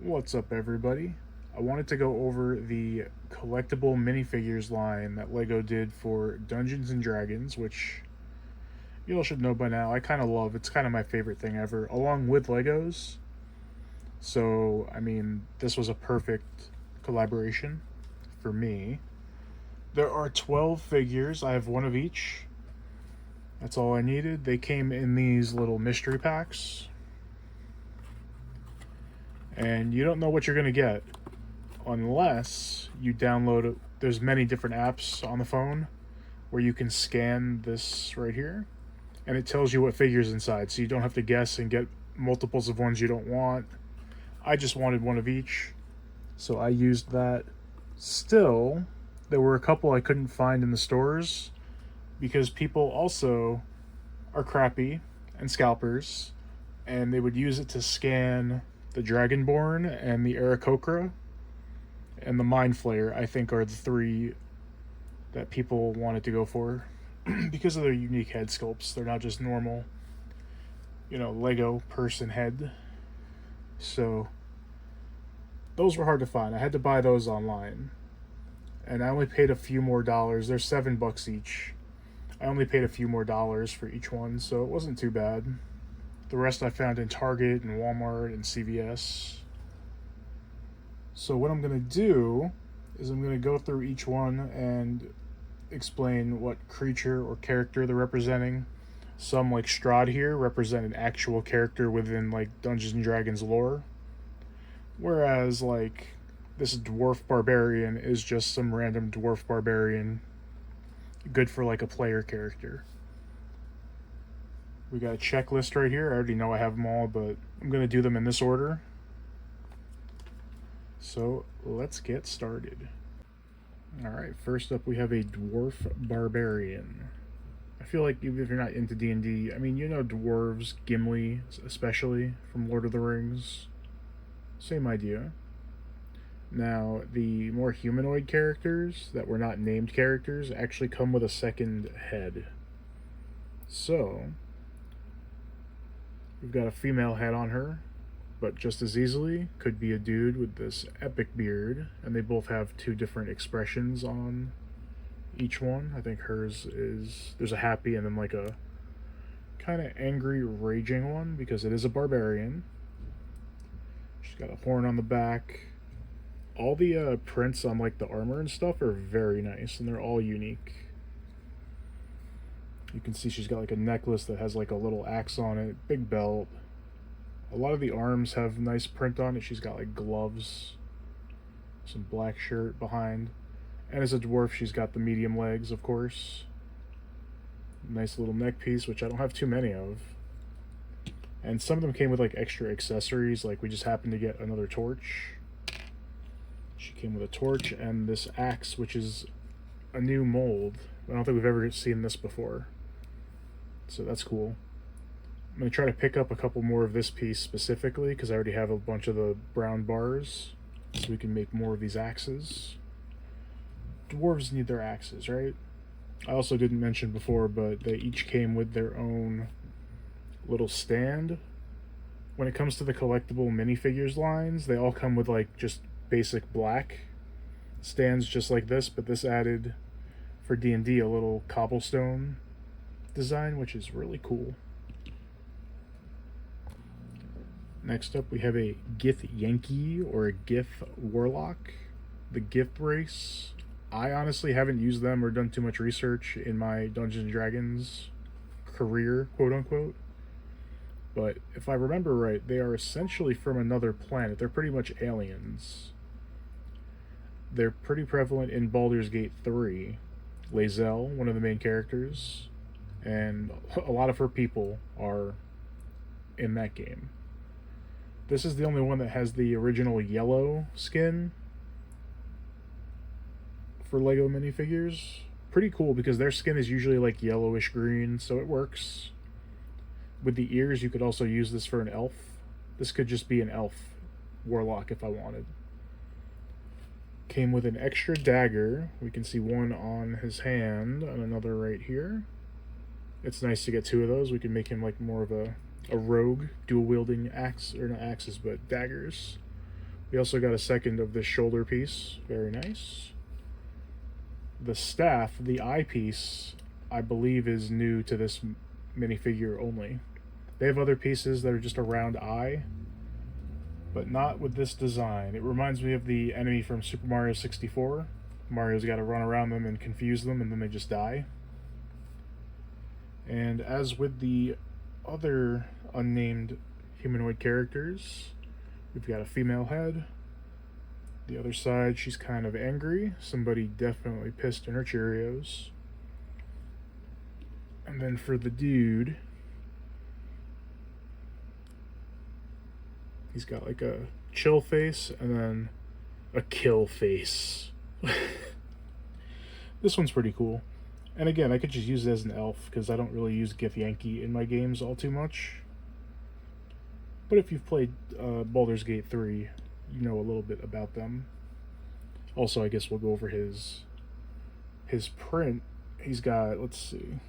What's up, everybody? I wanted to go over the collectible minifigures line that LEGO did for Dungeons and Dragons, which you all should know by now. I kind of love. It's kind of my favorite thing ever, along with Legos. So, this was a perfect collaboration for me. There are 12 figures. I have one of each. That's all I needed. They came in these little mystery packs, and you don't know what you're going to get unless you download it. There's many different apps on the phone where you can scan this right here, and it tells you what figure's inside, so you don't have to guess and get multiples of ones you don't want. I just wanted one of each, so I used that. Still, there were a couple I couldn't find in the stores because people also are crappy and scalpers, and they would use it to scan the Dragonborn and the Aarakocra and the Mind Flayer. I think are the three that people wanted to go for because of their unique head sculpts. They're not just normal, Lego person head. So those were hard to find. I had to buy those online, and I only paid a few more dollars. They're $7 each. I only paid a few more dollars for each one, so it wasn't too bad. The rest I found in Target and Walmart and CVS. So what I'm going to do is I'm going to go through each one and explain what creature or character they're representing. Some, like Strahd here, represent an actual character within like Dungeons and Dragons lore. Whereas like this dwarf barbarian is just some random dwarf barbarian, good for like a player character. We got a checklist right here. I already know I have them all, but I'm going to do them in this order. So let's get started. Alright, first up we have a dwarf barbarian. I feel like even if you're not into D&D, dwarves, Gimli especially, from Lord of the Rings. Same idea. Now, the more humanoid characters that were not named characters actually come with a second head. So, we've got a female head on her, but just as easily could be a dude with this epic beard, and they both have two different expressions on each one. I think hers is, there's a happy and then like a kind of angry, raging one, because it is a barbarian. She's got a horn on the back. All the prints on like the armor and stuff are very nice, and they're all unique. You can see she's got like a necklace that has like a little axe on it, big belt. A lot of the arms have nice print on it. She's got like gloves, some black shirt behind. And as a dwarf, she's got the medium legs, of course. Nice little neck piece, which I don't have too many of. And some of them came with like extra accessories, like we just happened to get another torch. She came with a torch and this axe, which is a new mold. I don't think we've ever seen this before. So that's cool. I'm going to try to pick up a couple more of this piece specifically because I already have a bunch of the brown bars, so we can make more of these axes. Dwarves need their axes, right? I also didn't mention before, but they each came with their own little stand. When it comes to the collectible minifigures lines, they all come with like just basic black stands just like this, but this added for D&D a little cobblestone design, which is really cool. Next up we have a Gith Yankee or a Gith Warlock. The Gith race. I honestly haven't used them or done too much research in my Dungeons & Dragons career, quote unquote. But if I remember right, they are essentially from another planet. They're pretty much aliens. They're pretty prevalent in Baldur's Gate 3. Lae'zel, one of the main characters, and a lot of her people are in that game. This is the only one that has the original yellow skin for LEGO minifigures. Pretty cool because their skin is usually like yellowish green, so it works. With the ears, you could also use this for an elf. This could just be an elf warlock if I wanted. Came with an extra dagger. We can see one on his hand and another right here. It's nice to get two of those. We can make him like more of a rogue, dual wielding axe, or not axes, but daggers. We also got a second of this shoulder piece. Very nice. The staff, the eyepiece, I believe is new to this minifigure only. They have other pieces that are just a round eye, but not with this design. It reminds me of the enemy from Super Mario 64. Mario's got to run around them and confuse them, and then they just die. And as with the other unnamed humanoid characters, we've got a female head. The other side, she's kind of angry. Somebody definitely pissed in her Cheerios. And then for the dude, he's got like a chill face and then a kill face. This one's pretty cool. And again, I could just use it as an elf because I don't really use Githyanki in my games all too much. But if you've played Baldur's Gate 3, you know a little bit about them. Also, I guess we'll go over his print. He's got, let's see,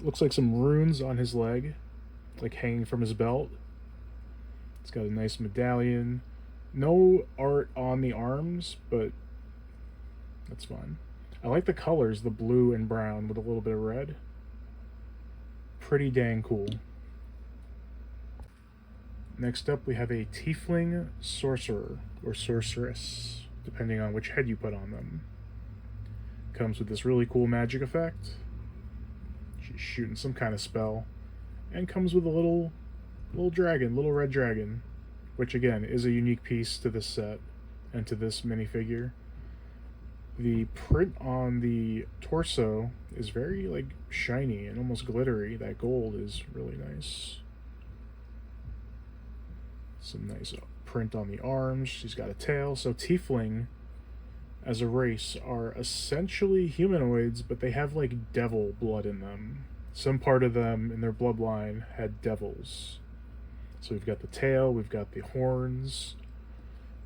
looks like some runes on his leg, like hanging from his belt. It's got a nice medallion. No art on the arms, but that's fine. I like the colors, the blue and brown with a little bit of red. Pretty dang cool. Next up, we have a tiefling sorcerer, or sorceress, depending on which head you put on them. Comes with this really cool magic effect. She's shooting some kind of spell. And comes with a little dragon, little red dragon, which again is a unique piece to this set and to this minifigure. The print on the torso is very like shiny and almost glittery. That gold is really nice. Some nice print on the arms. She's got a tail. So tiefling as a race are essentially humanoids, but they have like devil blood in them. Some part of them in their bloodline had devils. So we've got the tail, we've got the horns.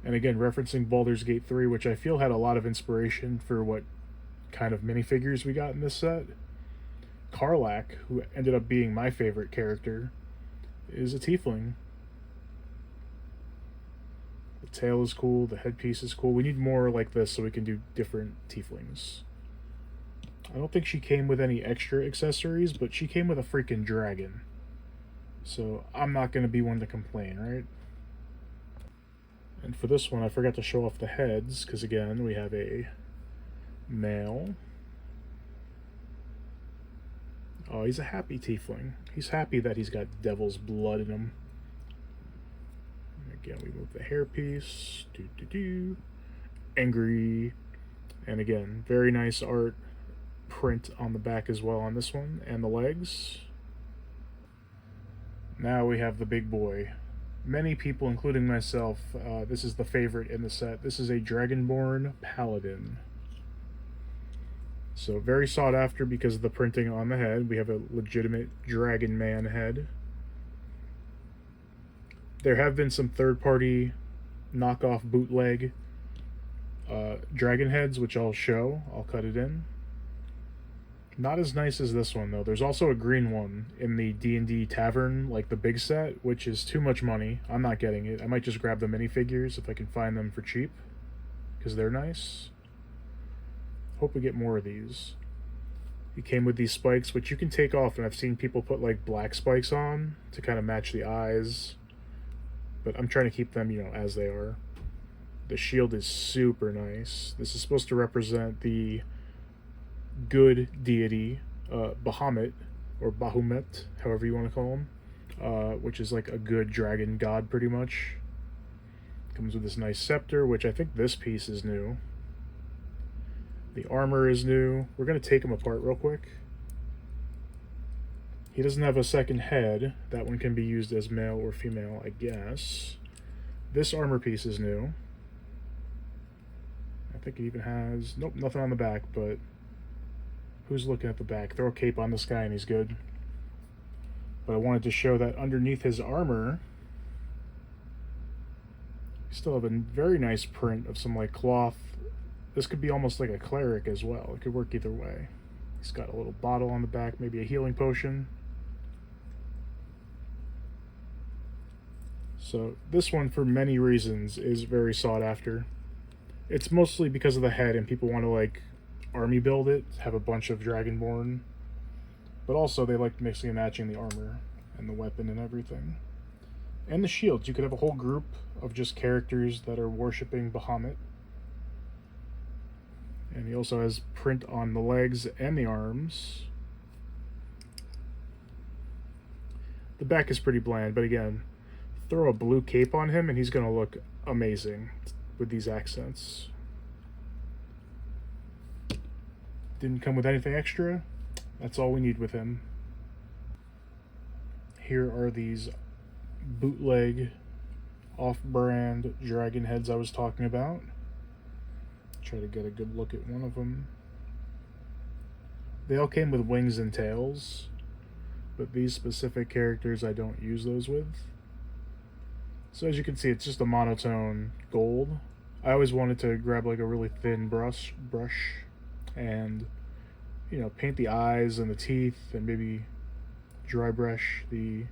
And again, referencing Baldur's Gate 3, which I feel had a lot of inspiration for what kind of minifigures we got in this set. Karlach, who ended up being my favorite character, is a tiefling. The tail is cool, the headpiece is cool. We need more like this so we can do different tieflings. I don't think she came with any extra accessories, but she came with a freaking dragon. So I'm not going to be one to complain, right? And for this one, I forgot to show off the heads, because again, we have a male. Oh, he's a happy tiefling. He's happy that he's got devil's blood in him. And again, we move the hairpiece. Angry. And again, very nice art print on the back as well on this one, and the legs. Now we have the big boy. Many people, including myself, this is the favorite in the set. This is a Dragonborn Paladin. So very sought after because of the printing on the head. We have a legitimate Dragon Man head. There have been some third-party knockoff bootleg dragon heads, which I'll show. I'll cut it in. Not as nice as this one, though. There's also a green one in the D&D Tavern, like the big set, which is too much money. I'm not getting it. I might just grab the minifigures if I can find them for cheap, because they're nice. Hope we get more of these. He came with these spikes, which you can take off, and I've seen people put, like, black spikes on to kind of match the eyes. But I'm trying to keep them, you know, as they are. The shield is super nice. This is supposed to represent the good deity, Bahamut, or Bahumet, however you want to call him, which is like a good dragon god, pretty much. Comes with this nice scepter, which I think this piece is new. The armor is new. We're going to take him apart real quick. He doesn't have a second head. That one can be used as male or female, I guess. This armor piece is new. I think it even has... Nope, nothing on the back, but... Who's looking at the back? Throw a cape on this guy and he's good. But I wanted to show that underneath his armor, you still have a very nice print of some like cloth. This could be almost like a cleric as well. It could work either way. He's got a little bottle on the back, maybe a healing potion. So this one, for many reasons, is very sought after. It's mostly because of the head, and people want to like army build it, have a bunch of Dragonborn, but also they like mixing and matching the armor and the weapon and everything. And the shields. You could have a whole group of just characters that are worshipping Bahamut. And he also has print on the legs and the arms. The back is pretty bland, but again, throw a blue cape on him and he's going to look amazing with these accents. Didn't come with anything extra. That's all we need with him. Here are these bootleg off-brand dragon heads I was talking about. Try to get a good look at one of them. They all came with wings and tails, but these specific characters I don't use those with. So as you can see, it's just a monotone gold. I always wanted to grab like a really thin brush and, you know, paint the eyes and the teeth and maybe dry brush the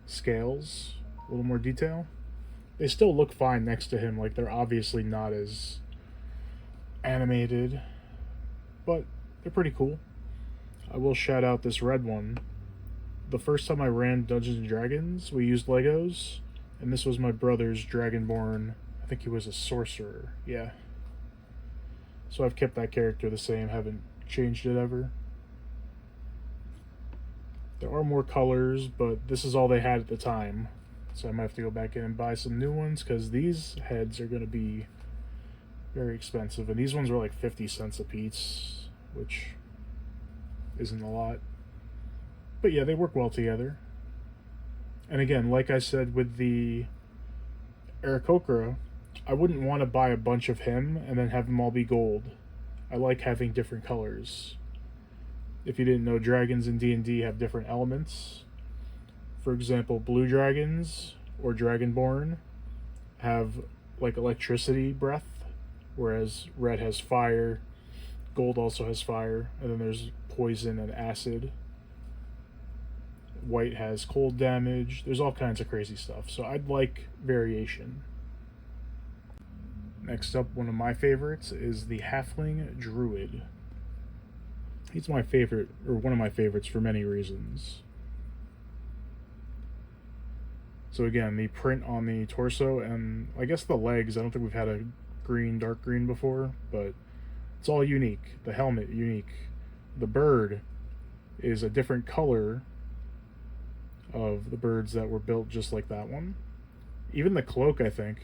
scales, a little more detail. They still look fine next to him, like they're obviously not as animated, but they're pretty cool. I will shout out this red one. The first time I ran Dungeons and Dragons, we used Legos, and this was my brother's Dragonborn. I think he was a sorcerer, yeah. So I've kept that character the same, haven't changed it ever. There are more colors, but this is all they had at the time. So I might have to go back in and buy some new ones, because these heads are going to be very expensive. And these ones were like 50 cents a piece, which isn't a lot. But yeah, they work well together. And again, like I said with the Aarakocra, I wouldn't want to buy a bunch of him and then have them all be gold. I like having different colors. If you didn't know, dragons in D&D have different elements. For example, blue dragons or Dragonborn have like electricity breath, whereas red has fire, gold also has fire, and then there's poison and acid. White has cold damage. There's all kinds of crazy stuff, so I'd like variation. Next up, one of my favorites is the Halfling Druid. He's my favorite, or one of my favorites for many reasons. So again, the print on the torso and I guess the legs, I don't think we've had a green, dark green before, but it's all unique. The helmet, unique. The bird is a different color of the birds that were built just like that one. Even the cloak, I think,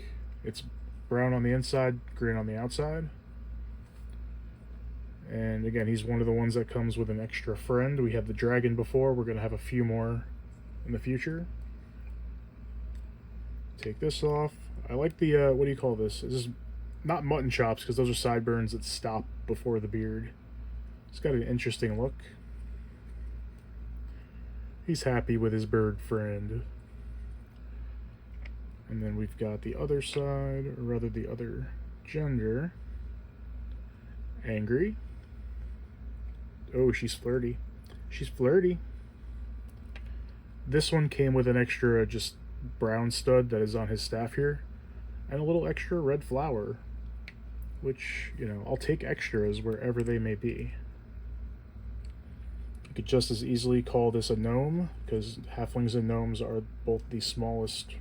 it's brown on the inside, green on the outside. And again, he's one of the ones that comes with an extra friend. We had the dragon before, we're going to have a few more in the future. Take this off. I like the, what do you call this? This is not mutton chops, because those are sideburns that stop before the beard. It's got an interesting look. He's happy with his bird friend. And then we've got the other side, or rather the other gender. Angry. Oh, she's flirty. She's flirty. This one came with an extra just brown stud that is on his staff here, and a little extra red flower, which, you know, I'll take extras wherever they may be. You could just as easily call this a gnome, because halflings and gnomes are both the smallest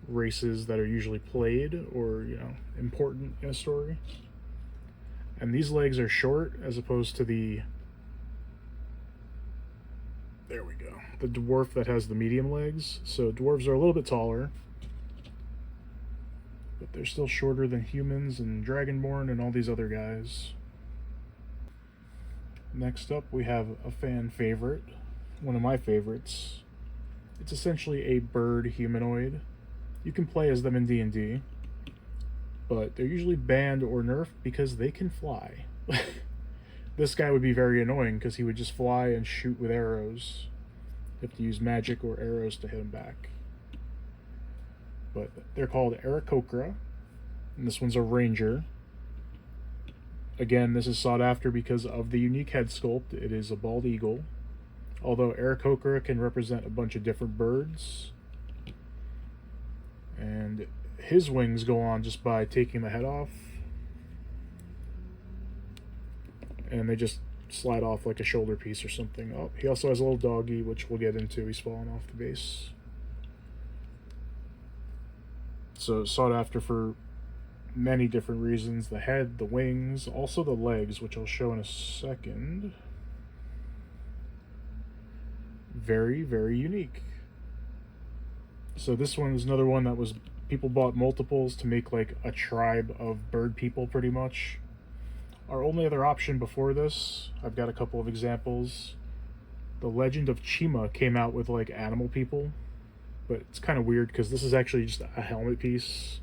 races that are usually played or, you know, important in a story. And these legs are short as opposed to the, there we go, the dwarf that has the medium legs. So dwarves are a little bit taller, but they're still shorter than humans and Dragonborn and all these other guys. Next up, we have a fan favorite, one of my favorites. It's essentially a bird humanoid. You can play as them in D&D, but they're usually banned or nerfed because they can fly. This guy would be very annoying because he would just fly and shoot with arrows. You have to use magic or arrows to hit him back. But they're called Aarakocra, and this one's a ranger. Again, this is sought after because of the unique head sculpt. It is a bald eagle. Although Aarakocra can represent a bunch of different birds. And his wings go on just by taking the head off. And they just slide off like a shoulder piece or something. Oh, he also has a little doggy, which we'll get into. He's falling off the base. So sought after for many different reasons. The head, the wings, also the legs, which I'll show in a second. Very, very unique. So this one is another one that was, people bought multiples to make like a tribe of bird people pretty much. Our only other option before this, I've got a couple of examples. The Legend of Chima came out with like animal people, but it's kind of weird because this is actually just a helmet piece,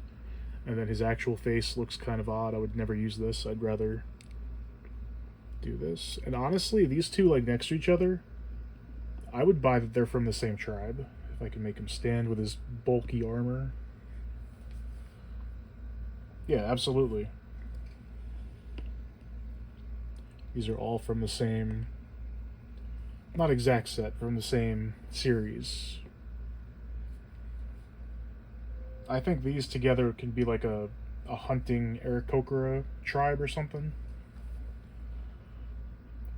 and then his actual face looks kind of odd. I would never use this. I'd rather do this. And honestly, these two like next to each other, I would buy that they're from the same tribe if I can make him stand with his bulky armor. Yeah, absolutely. These are all from the same, not exact set, from the same series. I think these together can be like a hunting Aarakocra tribe or something.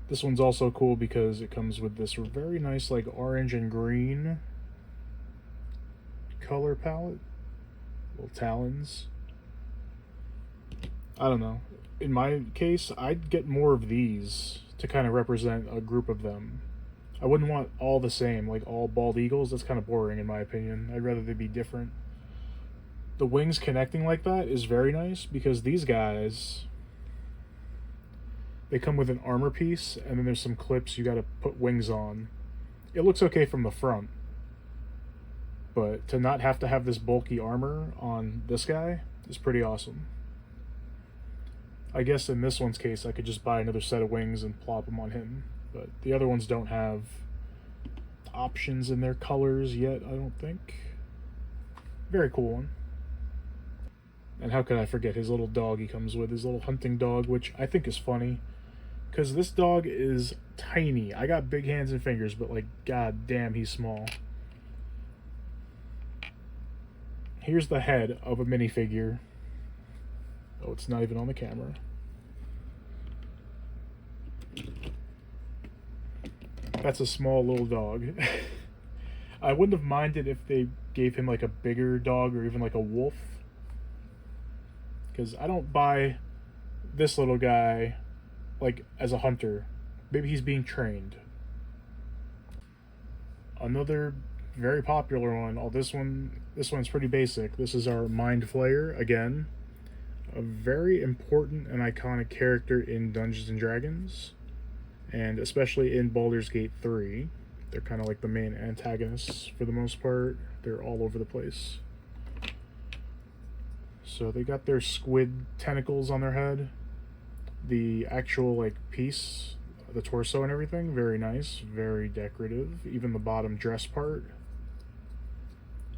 This one's also cool because it comes with this very nice like orange and green color palette. Little talons. I don't know. In my case, I'd get more of these to kind of represent a group of them. I wouldn't want all the same, like all bald eagles. That's kind of boring in my opinion. I'd rather they be different. The wings connecting like that is very nice because these guys, they come with an armor piece and then there's some clips you gotta put wings on. It looks okay from the front, but to not have to have this bulky armor on this guy is pretty awesome. I guess in this one's case, I could just buy another set of wings and plop them on him. But the other ones don't have options in their colors yet, I don't think. Very cool one. And how could I forget his little dog he comes with, his little hunting dog, which I think is funny. Because this dog is tiny. I got big hands and fingers, but like, god damn, he's small. Here's the head of a minifigure. Oh, it's not even on the camera. That's a small little dog. I wouldn't have minded if they gave him like a bigger dog or even like a wolf. Because I don't buy this little guy like as a hunter. Maybe he's being trained. Another very popular one. Oh, this one's pretty basic. This is our Mind Flayer again. A very important and iconic character in Dungeons and Dragons, and especially in Baldur's Gate 3. They're kind of like the main antagonists for the most part. They're all over the place. So they got their squid tentacles on their head. The actual like piece, the torso and everything, very nice, very decorative. Even the bottom dress part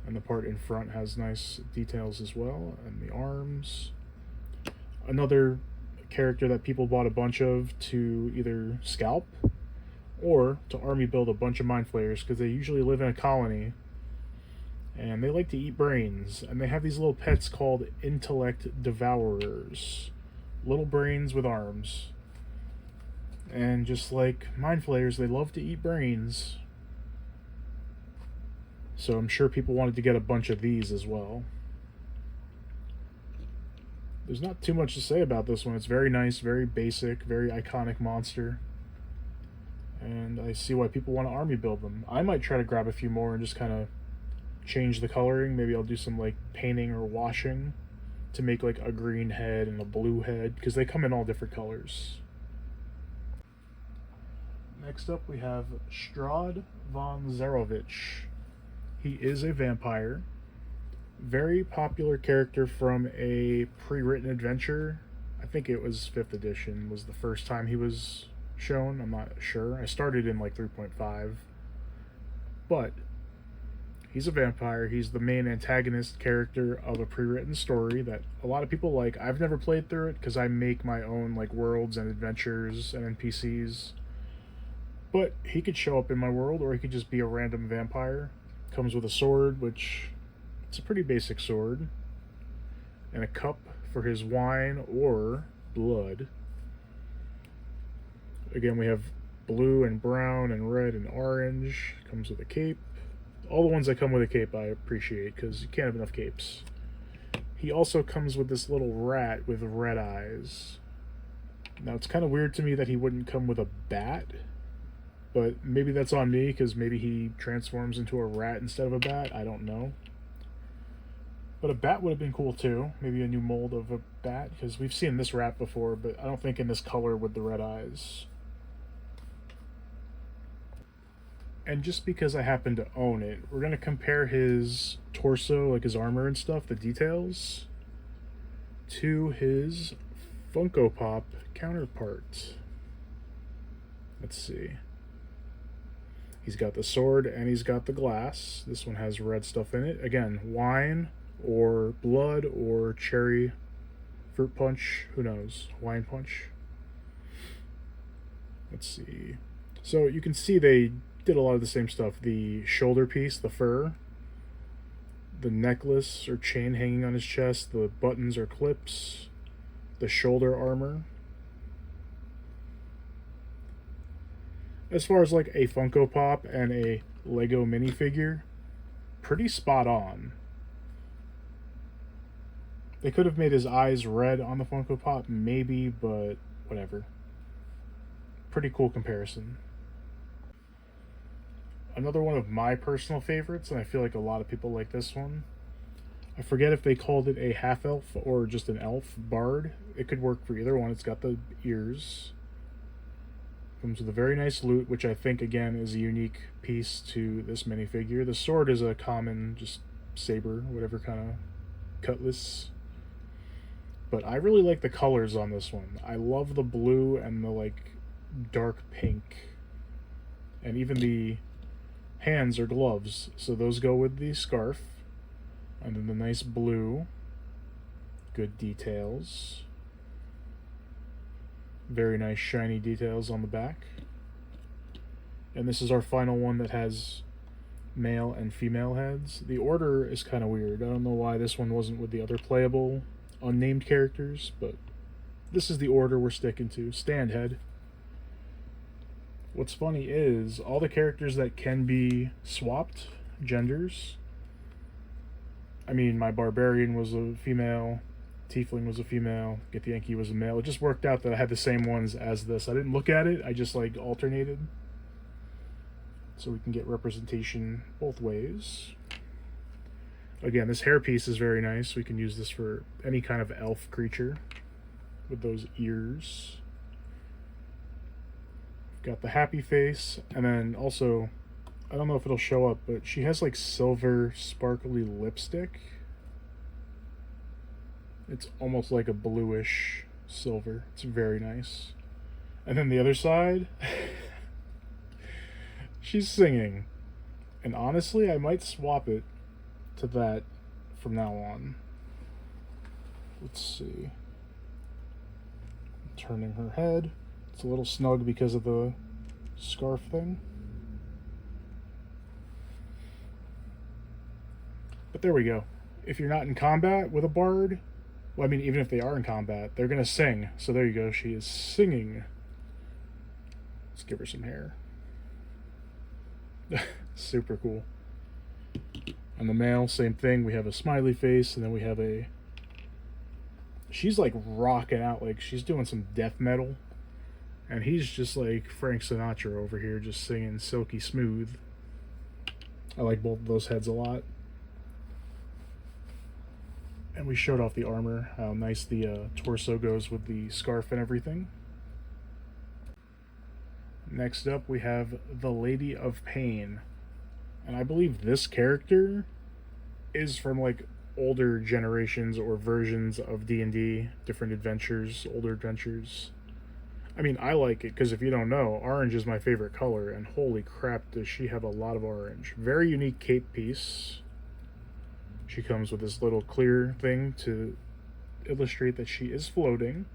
and the part in front has nice details as well, and the arms. Another character that people bought a bunch of to either scalp or to army build a bunch of mind flayers because they usually live in a colony and they like to eat brains, and they have these little pets called intellect devourers, little brains with arms. And just like mind flayers, they love to eat brains, so I'm sure people wanted to get a bunch of these as well. There's not too much to say about this one. It's very nice, very basic, very iconic monster. And I see why people want to army build them. I might try to grab a few more and just kind of change the coloring. Maybe I'll do some like painting or washing to make like a green head and a blue head, because they come in all different colors. Next up we have Strahd von Zarovich. He is a vampire. Very popular character from a pre-written adventure. I think it was 5th edition was the first time he was shown. I'm not sure. I started in like 3.5. But he's a vampire. He's the main antagonist character of a pre-written story that a lot of people like. I've never played through it because I make my own like worlds and adventures and NPCs. But he could show up in my world, or he could just be a random vampire. Comes with a sword, which it's a pretty basic sword. and a cup for his wine or blood. Again, we have blue and brown and red and orange. Comes with a cape. All the ones that come with a cape I appreciate, because you can't have enough capes. He also comes with this little rat with red eyes. Now, it's kind of weird to me that he wouldn't come with a bat, but maybe that's on me, because maybe he transforms into a rat instead of a bat. I don't know. But a bat would have been cool too. Maybe a new mold of a bat, because we've seen this rat before, but I don't think in this color with the red eyes. And just because I happen to own it, we're going to compare his torso, like his armor and stuff, the details, to his Funko Pop counterpart. Let's see. He's got the sword and he's got the glass. This one has red stuff in it. Again, wine or blood or cherry fruit punch. Who knows? Wine punch. Let's see. So you can see they did a lot of the same stuff. The shoulder piece, the fur, the necklace or chain hanging on his chest, the buttons or clips, the shoulder armor. As far as like a Funko Pop and a Lego minifigure, pretty spot on. They could have made his eyes red on the Funko Pop, maybe, but whatever. Pretty cool comparison. Another one of my personal favorites, and I feel like a lot of people like this one. I forget if they called it a half-elf or just an elf bard. It could work for either one. It's got the ears. Comes with a very nice loot, which I think, again, is a unique piece to this minifigure. The sword is a common, just saber, whatever kind of cutlass. But I really like the colors on this one. I love the blue and the, like, dark pink. And even the hands or gloves, so those go with the scarf, and then the nice blue. Good details, very nice shiny details on the back. And this is our final one that has male and female heads. The order is kind of weird. I don't know why this one wasn't with the other playable unnamed characters, but this is the order we're sticking to. Stand head. What's funny is all the characters that can be swapped genders. I mean, my barbarian was a female, tiefling was a female, Githyanki was a male. It just worked out that I had the same ones as this. I didn't look at it, I just like alternated. So we can get representation both ways. Again, this hairpiece is very nice. We can use this for any kind of elf creature with those ears. Got the happy face, and then also, I don't know if it'll show up, but she has like silver sparkly lipstick. It's almost like a bluish silver. It's very nice. And then the other side, she's singing. And honestly, I might swap it to that from now on. Let's see. Turning her head. It's a little snug because of the scarf thing. But there we go. If you're not in combat with a bard, well, I mean, even if they are in combat, they're going to sing. So there you go. She is singing. Let's give her some hair. Super cool. On the male, same thing. We have a smiley face, and then we have a... She's like rocking out, like she's doing some death metal. And he's just like Frank Sinatra over here, just singing silky smooth. I like both of those heads a lot. And we showed off the armor, how nice the torso goes with the scarf and everything. Next up, we have the Lady of Pain. And I believe this character is from like older generations or versions of D&D, different adventures, older adventures. I mean, I like it because if you don't know, orange is my favorite color, and holy crap does she have a lot of orange. Very unique cape piece. She comes with this little clear thing to illustrate that she is floating.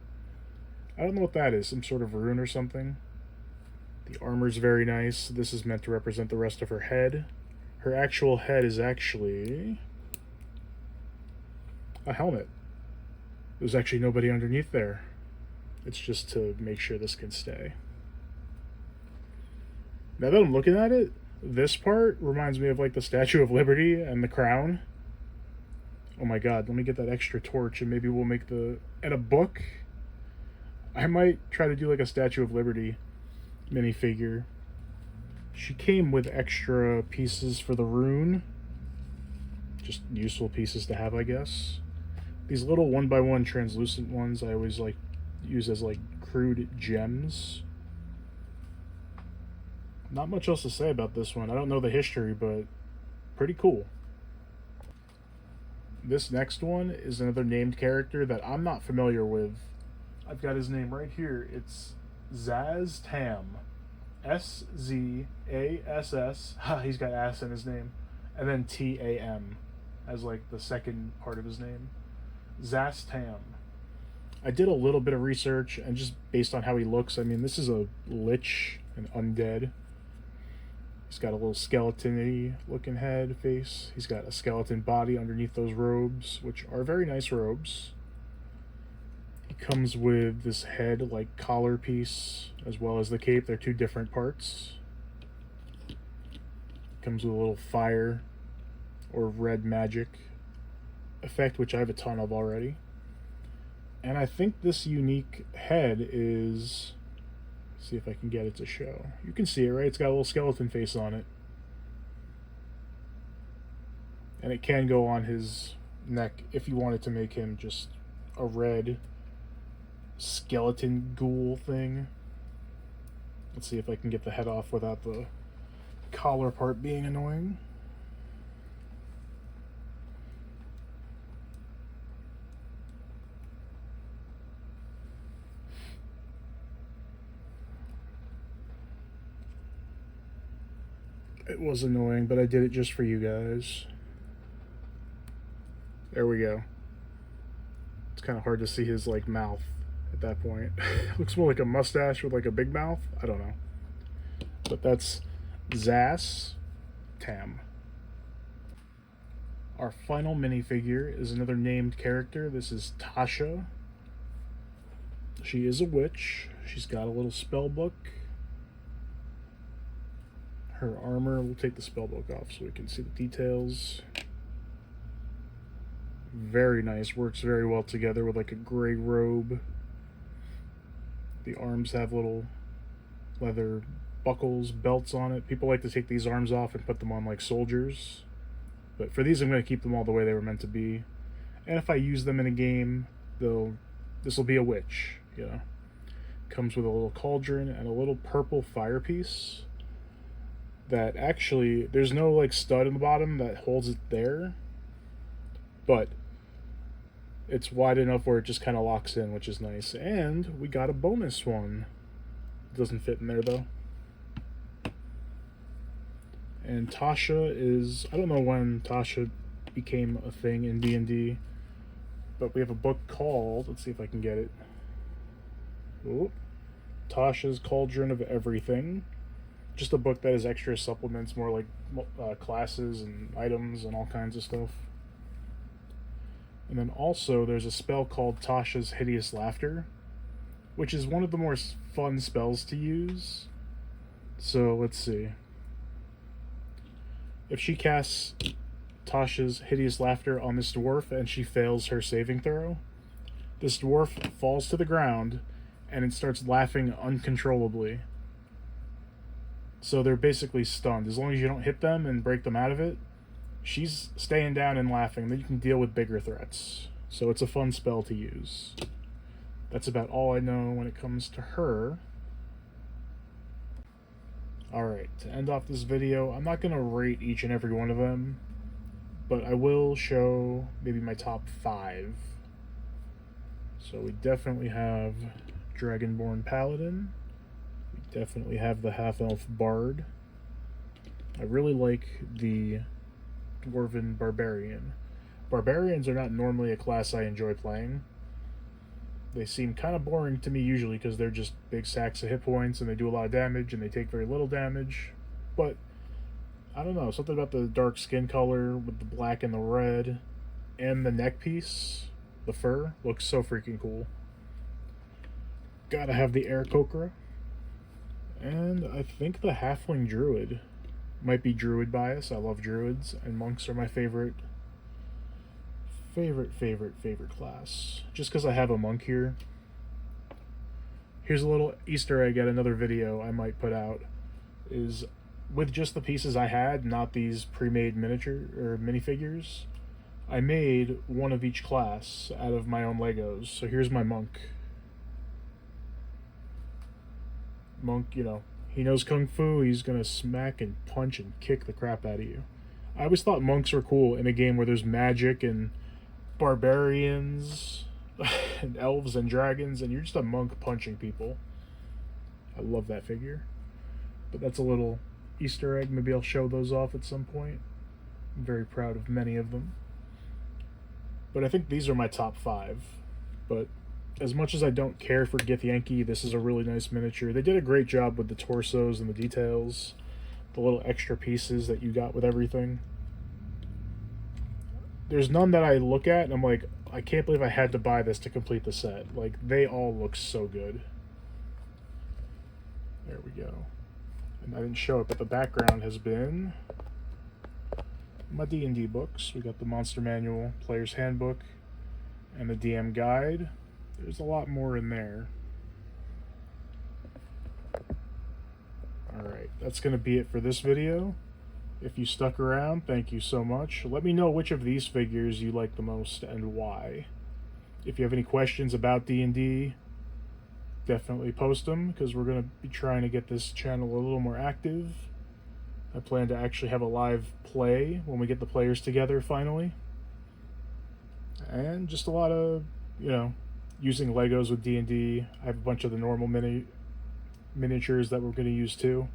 I don't know what that is, some sort of rune or something. The armor's very nice. This is meant to represent the rest of her head. Her actual head is actually a helmet. There's actually nobody underneath there. It's just to make sure this can stay. Now that I'm looking at it, this part reminds me of like the Statue of Liberty and the crown. Oh my god, let me get that extra torch and maybe we'll make the... And a book? I might try to do like a Statue of Liberty minifigure. She came with extra pieces for the rune. Just useful pieces to have, I guess. These little 1x1 translucent ones I always like use as like crude gems. Not much else to say about this one. I don't know the history, but pretty cool. This next one is another named character that I'm not familiar with. I've got his name right here. It's Zaz Tam. S-Z-A-S-S. He's got ass in his name. And then T-A-M as like the second part of his name. Zaz Tam. I did a little bit of research, and just based on how he looks, I mean, this is a lich, an undead. He's got a little skeleton-y looking head, face. He's got a skeleton body underneath those robes, which are very nice robes. He comes with this head, like, collar piece, as well as the cape. They're two different parts. Comes with a little fire or red magic effect, which I have a ton of already. And I think this unique head is... see if I can get it to show. You can see it, right? It's got a little skeleton face on it. And it can go on his neck if you wanted to make him just a red skeleton ghoul thing. Let's see if I can get the head off without the collar part being annoying. It was annoying, but I did it just for you guys. There we go. It's kind of hard to see his, like, mouth at that point. Looks more like a mustache with, like, a big mouth. I don't know. But that's Zaz Tam. Our final minifigure is another named character. This is Tasha. She is a witch. She's got a little spell book. Her armor, we'll take the spellbook off so we can see the details. Very nice, works very well together with like a gray robe. The arms have little leather buckles, belts on it. People like to take these arms off and put them on like soldiers. But for these I'm going to keep them all the way they were meant to be. And if I use them in a game, this will be a witch, you know. Comes with a little cauldron and a little purple fire piece. That actually, there's no like stud in the bottom that holds it there, but it's wide enough where it just kind of locks in, which is nice. And we got a bonus one. It doesn't fit in there though. And Tasha is, I don't know when Tasha became a thing in D&D, but we have a book called, let's see if I can get it. Ooh, Tasha's Cauldron of Everything. Just a book that has extra supplements, more like classes and items and all kinds of stuff. And then also there's a spell called Tasha's Hideous Laughter, which is one of the more fun spells to use. So let's see. If she casts Tasha's Hideous Laughter on this dwarf and she fails her saving throw, this dwarf falls to the ground and it starts laughing uncontrollably. So they're basically stunned. As long as you don't hit them and break them out of it, she's staying down and laughing. Then you can deal with bigger threats. So it's a fun spell to use. That's about all I know when it comes to her. Alright, to end off this video, I'm not going to rate each and every one of them, but I will show maybe my top 5. So we definitely have Dragonborn Paladin. We definitely have the Half-Elf Bard. I really like the Dwarven Barbarian. Barbarians are not normally a class I enjoy playing. They seem kind of boring to me usually because they're just big sacks of hit points and they do a lot of damage and they take very little damage. But, I don't know, something about the dark skin color with the black and the red and the neck piece The fur looks so freaking cool. Gotta have the air Kokra. And I think the halfling druid. Might be druid bias. I love druids, and monks are my favorite class. Just because I have a monk here. Here's a little Easter egg at another video I might put out. Is with just the pieces I had, not these pre-made miniature or minifigures, I made one of each class out of my own Legos. So here's my monk. Monk, you know, he knows kung fu. He's gonna smack and punch and kick the crap out of you. I always thought monks were cool in a game where there's magic and barbarians and elves and dragons, and you're just a monk punching people. I love that figure. But that's a little Easter egg. Maybe I'll show those off at some point. I'm very proud of many of them. But I think these are my top 5. But as much as I don't care for Githyanki, this is a really nice miniature. They did a great job with the torsos and the details, the little extra pieces that you got with everything. There's none that I look at and I'm like, I can't believe I had to buy this to complete the set. Like, they all look so good. There we go. And I didn't show it, but the background has been my D&D books. We got the Monster Manual, Player's Handbook, and the DM Guide. There's a lot more in there. Alright, that's going to be it for this video. If you stuck around, thank you so much. Let me know which of these figures you like the most and why. If you have any questions about D&D, definitely post them, because we're going to be trying to get this channel a little more active. I plan to actually have a live play when we get the players together finally. And just a lot of, you know, using Legos with D&D. I have a bunch of the normal miniatures that we're going to use too.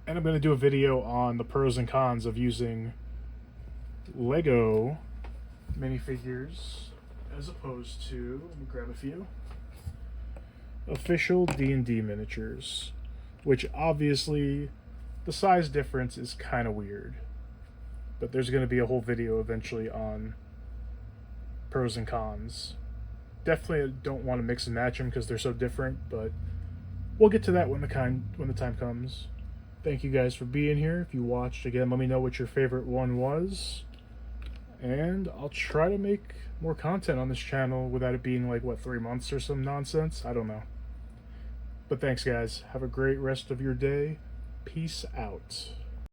And I'm going to do a video on the pros and cons of using Lego minifigures as opposed to, let me grab a few, official D&D miniatures, which obviously the size difference is kind of weird. But there's going to be a whole video eventually on pros and cons. Definitely don't want to mix and match them because they're so different, but we'll get to that when the time comes. Thank you guys for being here. If you watched, again, let me know what your favorite one was. And I'll try to make more content on this channel without it being like, what, 3 months or some nonsense? I don't know. But thanks, guys. Have a great rest of your day. Peace out.